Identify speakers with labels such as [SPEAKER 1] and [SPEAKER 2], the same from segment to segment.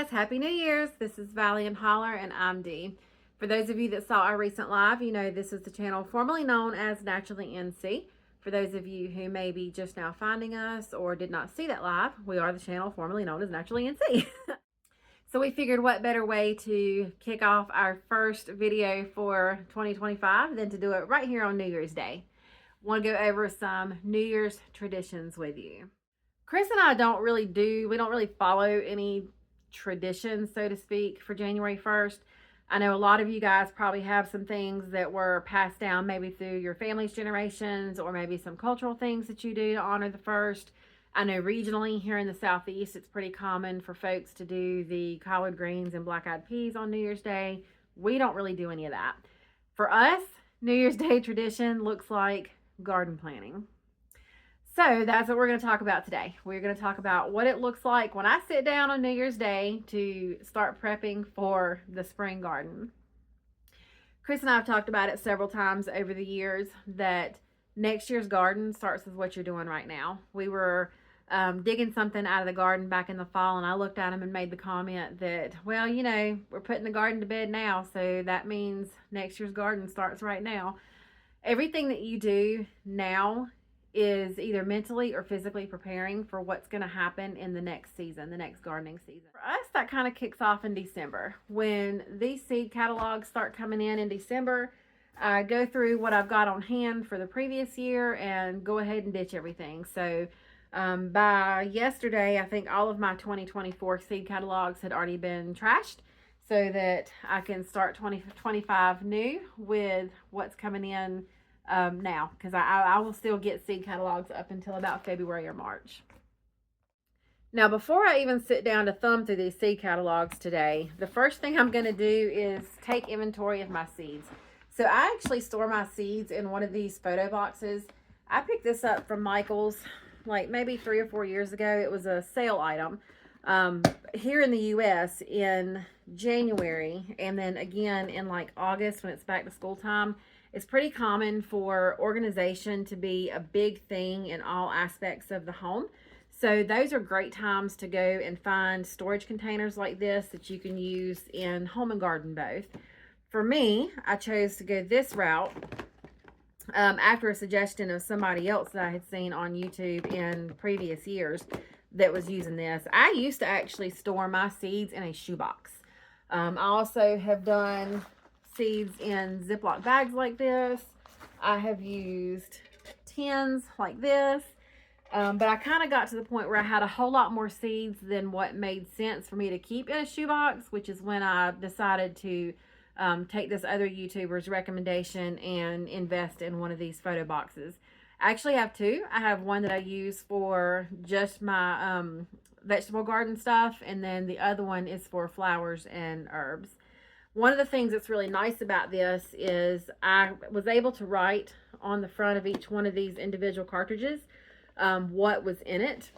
[SPEAKER 1] guys, Happy New Year's. This is Valley and Holler and I'm Dee. For those of you that saw our recent live, you know this is the channel formerly known as Naturally NC. For those of you who may be just now finding us or did not see that live, we are the channel formerly known as Naturally NC. So we figured what better way to kick off our first video for 2025 than to do it right here on New Year's Day. Want to go over some New Year's traditions with you. Chris and I don't really follow any traditions, so to speak, for January 1st. I know a lot of you guys probably have some things that were passed down maybe through your family's generations, or maybe some cultural things that you do to honor the first. I know regionally here in the Southeast, it's pretty common for folks to do the collard greens and black-eyed peas on New Year's Day. We don't really do any of that. For us, New Year's Day tradition looks like garden planting. So that's what we're going to talk about today. We're going to talk about what it looks like when I sit down on New Year's Day to start prepping for the spring garden. Chris and I have talked about it several times over the years that next year's garden starts with what you're doing right now. We were digging something out of the garden back in the fall, and I looked at him and made the comment that, well, you know, we're putting the garden to bed now, so that means next year's garden starts right now. Everything that you do now is either mentally or physically preparing for what's going to happen in the next season, the next gardening season. For us, that kind of kicks off in December. When these seed catalogs start coming in December, I go through what I've got on hand for the previous year and go ahead and ditch everything. So by yesterday, I think all of my 2024 seed catalogs had already been trashed, so that I can start 2025 new with what's coming in now, because I will still get seed catalogs up until about February or March. Now, before I even sit down to thumb through these seed catalogs today, the first thing I'm going to do is take inventory of my seeds. So I actually store my seeds in one of these photo boxes. I picked this up from Michael's like maybe 3 or 4 years ago. It was a sale item here in the US in January, and then again in like August when it's back to school time. It's pretty common for organization to be a big thing in all aspects of the home. So those are great times to go and find storage containers like this that you can use in home and garden both. For me, I chose to go this route after a suggestion of somebody else that I had seen on YouTube in previous years that was using this. I used to actually store my seeds in a shoebox. I also have done seeds in Ziploc bags like this. I have used tins like this. But I kind of got to the point where I had a whole lot more seeds than what made sense for me to keep in a shoebox, which is when I decided to take this other YouTuber's recommendation and invest in one of these photo boxes. I actually have two. I have one that I use for just my vegetable garden stuff, and then the other one is for flowers and herbs. One of the things that's really nice about this is I was able to write on the front of each one of these individual cartridges what was in it.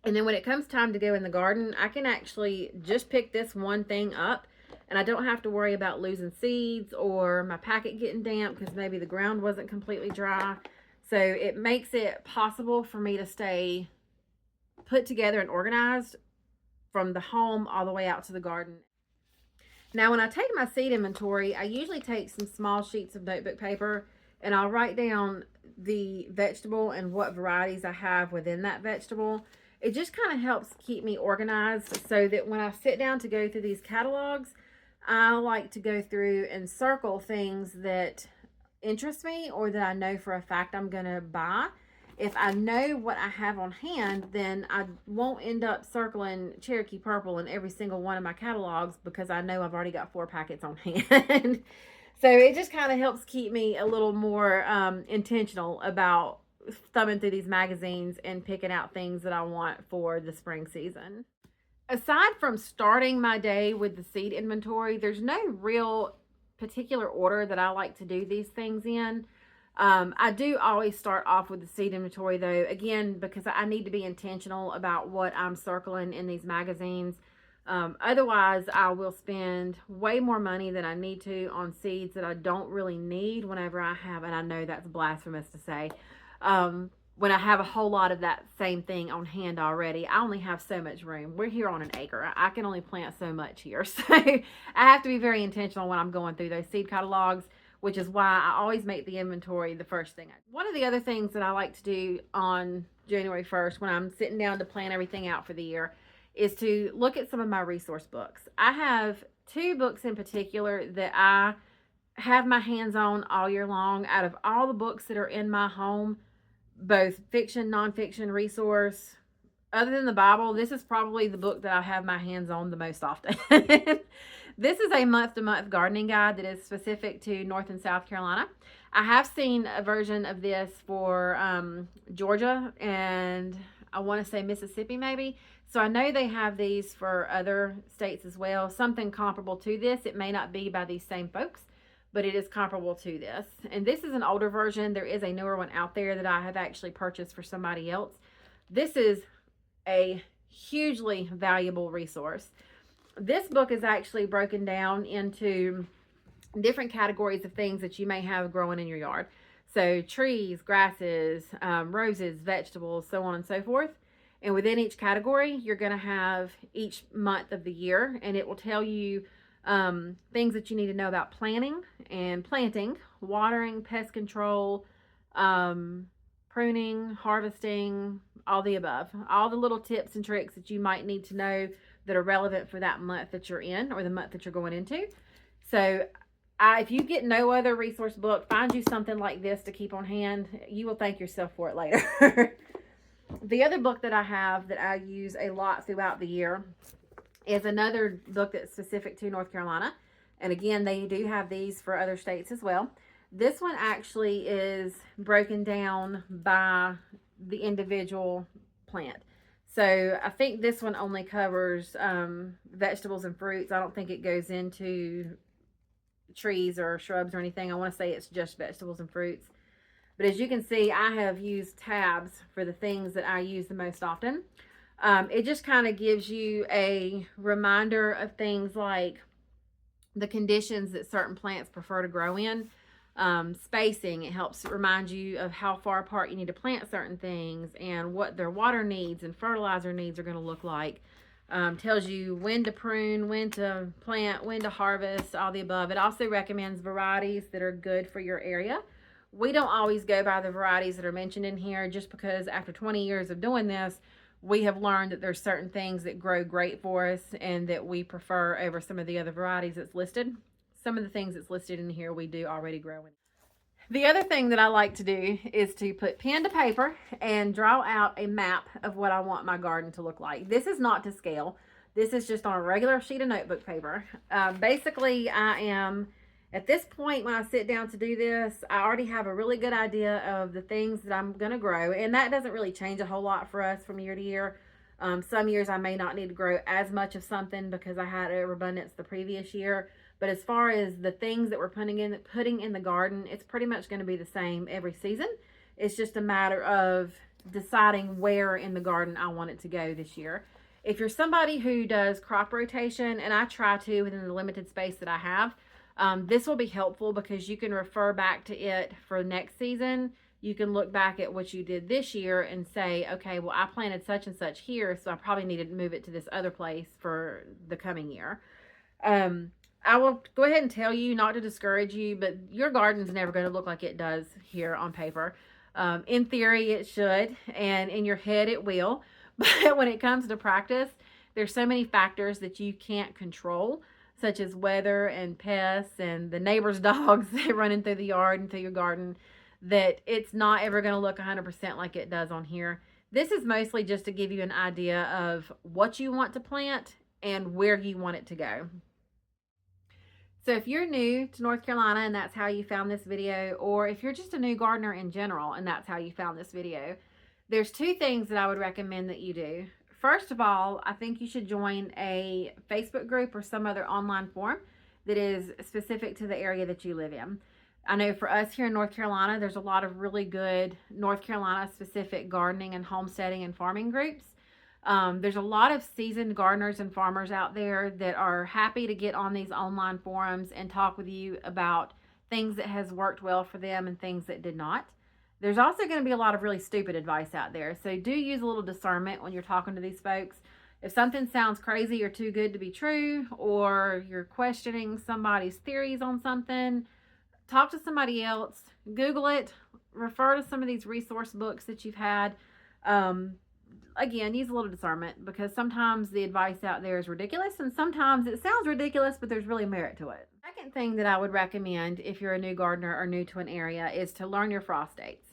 [SPEAKER 1] And then when it comes time to go in the garden, I can actually just pick this one thing up, and I don't have to worry about losing seeds or my packet getting damp because maybe the ground wasn't completely dry. So it makes it possible for me to stay put together and organized from the home all the way out to the garden. Now, when I take my seed inventory, I usually take some small sheets of notebook paper and I'll write down the vegetable and what varieties I have within that vegetable. It just kind of helps keep me organized so that when I sit down to go through these catalogs, I like to go through and circle things that interest me or that I know for a fact I'm going to buy. If I know what I have on hand, then I won't end up circling Cherokee Purple in every single one of my catalogs because I know I've already got 4 packets on hand. So it just kind of helps keep me a little more intentional about thumbing through these magazines and picking out things that I want for the spring season. Aside from starting my day with the seed inventory, there's no real particular order that I like to do these things in. I do always start off with the seed inventory though, again, because I need to be intentional about what I'm circling in these magazines. Otherwise, I will spend way more money than I need to on seeds that I don't really need whenever I have, and I know that's blasphemous to say, when I have a whole lot of that same thing on hand already. I only have so much room. We're here on an acre. I can only plant so much here. So I have to be very intentional when I'm going through those seed catalogs, which is why I always make the inventory the first thing. One of the other things that I like to do on January 1st when I'm sitting down to plan everything out for the year is to look at some of my resource books. I have 2 books in particular that I have my hands on all year long. Out of all the books that are in my home, both fiction, nonfiction, resource, other than the Bible, this is probably the book that I have my hands on the most often. This is a month-to-month gardening guide that is specific to North and South Carolina. I have seen a version of this for Georgia and I want to say Mississippi maybe. So I know they have these for other states as well. Something comparable to this. It may not be by these same folks, but it is comparable to this. And this is an older version. There is a newer one out there that I have actually purchased for somebody else. This is a hugely valuable resource. This book is actually broken down into different categories of things that you may have growing in your yard. So trees, grasses, roses, vegetables, so on and so forth. And within each category, you're going to have each month of the year, and it will tell you things that you need to know about planting and planting, watering, pest control, pruning, harvesting, all the above. All the little tips and tricks that you might need to know that are relevant for that month that you're in or the month that you're going into. So if you get no other resource book, find you something like this to keep on hand. You will thank yourself for it later. The other book that I have that I use a lot throughout the year is another book that's specific to North Carolina. And again, they do have these for other states as well. This one actually is broken down by the individual plant. So I think this one only covers vegetables and fruits. I don't think it goes into trees or shrubs or anything. I want to say it's just vegetables and fruits. But as you can see, I have used tabs for the things that I use the most often. It just kind of gives you a reminder of things like the conditions that certain plants prefer to grow in. Spacing, it helps remind you of how far apart you need to plant certain things and what their water needs and fertilizer needs are going to look like. Tells you when to prune, when to plant, when to harvest, all the above. It also recommends varieties that are good for your area. We don't always go by the varieties that are mentioned in here just because after 20 years of doing this, we have learned that there's certain things that grow great for us and that we prefer over some of the other varieties that's listed. Some of the things that's listed in here we do already grow in. The other thing that I like to do is to put pen to paper and draw out a map of what I want my garden to look like. This is not to scale. This is just on a regular sheet of notebook paper. Basically, I am, at this point when I sit down to do this, I already have a really good idea of the things that I'm going to grow. And that doesn't really change a whole lot for us from year to year. Some years I may not need to grow as much of something because I had overabundance the previous year. But as far as the things that we're putting in the garden, it's pretty much going to be the same every season. It's just a matter of deciding where in the garden I want it to go this year. If you're somebody who does crop rotation, and I try to within the limited space that I have, this will be helpful because you can refer back to it for next season. You can look back at what you did this year and say, okay, well, I planted such and such here, so I probably needed to move it to this other place for the coming year. I will go ahead and tell you, not to discourage you, but your garden's never going to look like it does here on paper. In theory, it should, and in your head, it will. But when it comes to practice, there's so many factors that you can't control, such as weather and pests and the neighbor's dogs running through the yard and through your garden, that it's not ever going to look 100% like it does on here. This is mostly just to give you an idea of what you want to plant and where you want it to go. So if you're new to North Carolina and that's how you found this video, or if you're just a new gardener in general and that's how you found this video, there's 2 things that I would recommend that you do. First of all, I think you should join a Facebook group or some other online forum that is specific to the area that you live in. I know for us here in North Carolina, there's a lot of really good North Carolina specific gardening and homesteading and farming groups. There's a lot of seasoned gardeners and farmers out there that are happy to get on these online forums and talk with you about things that has worked well for them and things that did not. There's also going to be a lot of really stupid advice out there. So do use a little discernment when you're talking to these folks. If something sounds crazy or too good to be true, or you're questioning somebody's theories on something, talk to somebody else, Google it, refer to some of these resource books that you've had. Again, use a little discernment, because sometimes the advice out there is ridiculous, and sometimes it sounds ridiculous, but there's really merit to it. Second thing that I would recommend if you're a new gardener or new to an area is to learn your frost dates.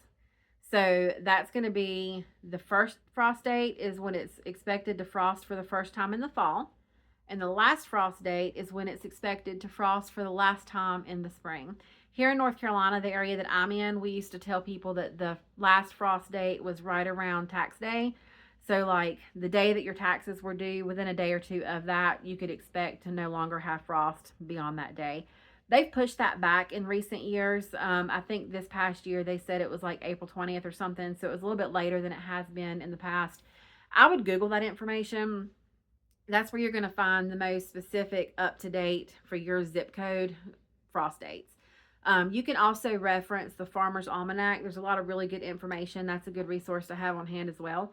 [SPEAKER 1] So that's going to be the first frost date is when it's expected to frost for the first time in the fall. And the last frost date is when it's expected to frost for the last time in the spring. Here in North Carolina, the area that I'm in, we used to tell people that the last frost date was right around tax day. So like the day that your taxes were due, within a day or two of that, you could expect to no longer have frost beyond that day. They've pushed that back in recent years. I think this past year they said it was like April 20th or something. So it was a little bit later than it has been in the past. I would Google that information. That's where you're going to find the most specific, up-to-date for your zip code frost dates. You can also reference the Farmer's Almanac. There's a lot of really good information. That's a good resource to have on hand as well.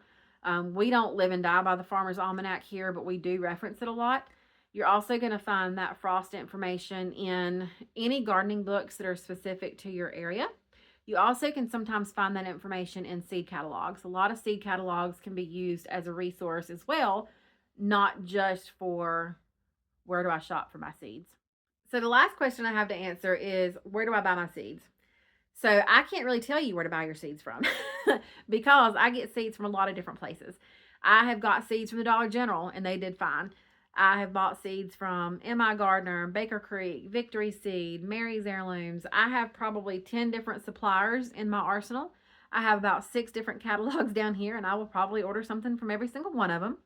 [SPEAKER 1] We don't live and die by the Farmer's Almanac here, but we do reference it a lot. You're also going to find that frost information in any gardening books that are specific to your area. You also can sometimes find that information in seed catalogs. A lot of seed catalogs can be used as a resource as well, not just for where do I shop for my seeds. So the last question I have to answer is, where do I buy my seeds? So I can't really tell you where to buy your seeds from because I get seeds from a lot of different places. I have got seeds from the Dollar General and they did fine. I have bought seeds from M.I. Gardner, Baker Creek, Victory Seed, Mary's Heirlooms. I have probably 10 different suppliers in my arsenal. I have about 6 different catalogs down here, and I will probably order something from every single one of them.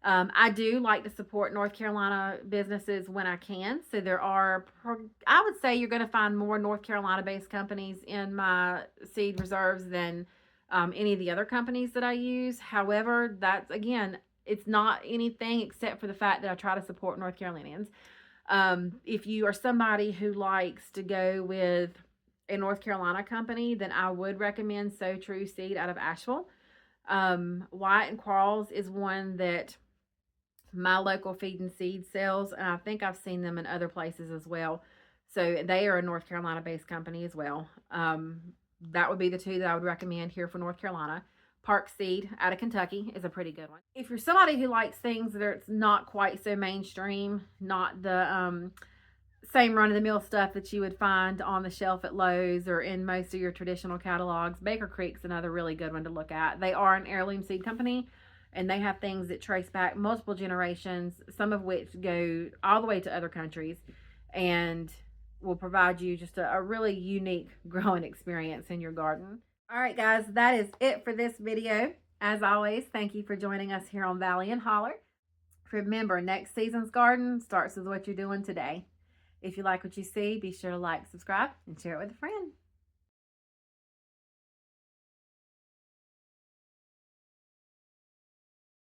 [SPEAKER 1] I do like to support North Carolina businesses when I can. So there are, I would say you're going to find more North Carolina based companies in my seed reserves than any of the other companies that I use. However, that's, again, it's not anything except for the fact that I try to support North Carolinians. If you are somebody who likes to go with a North Carolina company, then I would recommend So True Seed out of Asheville. Wyatt and Quarles is one that my local Feed and Seed sells, and I think I've seen them in other places as well. So they are a North Carolina based company as well. That would be the two that I would recommend here for North Carolina. Park Seed out of Kentucky is a pretty good one. If you're somebody who likes things that are not quite so mainstream, not the same run-of-the-mill stuff that you would find on the shelf at Lowe's or in most of your traditional catalogs, Baker Creek's another really good one to look at. They are an heirloom seed company, and they have things that trace back multiple generations, some of which go all the way to other countries, and will provide you just a really unique growing experience in your garden. All right, guys, that is it for this video. As always, thank you for joining us here on Valley and Holler. Remember, next season's garden starts with what you're doing today. If you like what you see, be sure to like, subscribe, and share it with a friend.